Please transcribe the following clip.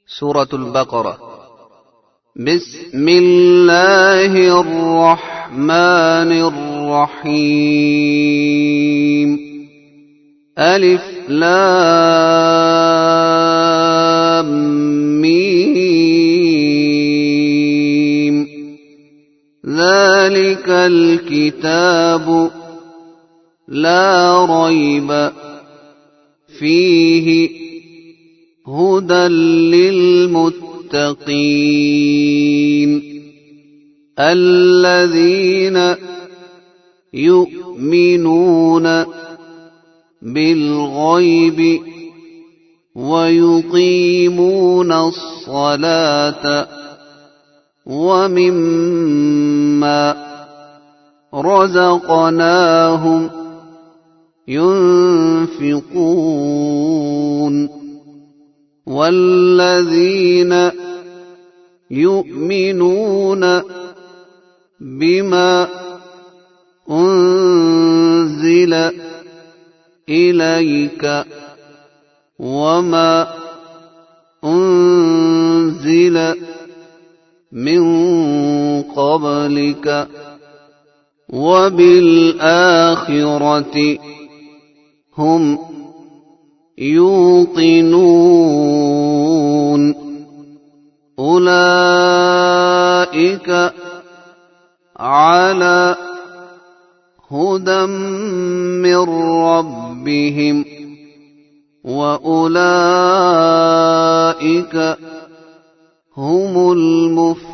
سورة البقرة. بسم الله الرحمن الرحيم. ألف لام ميم. ذلك الكتاب لا ريب فيه هدى للمتقين الذين يؤمنون بالغيب ويقيمون الصلاة ومما رزقناهم ينفقون والذين يؤمنون بما أنزل إليك وما أنزل من قبلك وبالآخرة هم يوقنون أولئك على هدى من ربهم وأولئك هم المفلحون.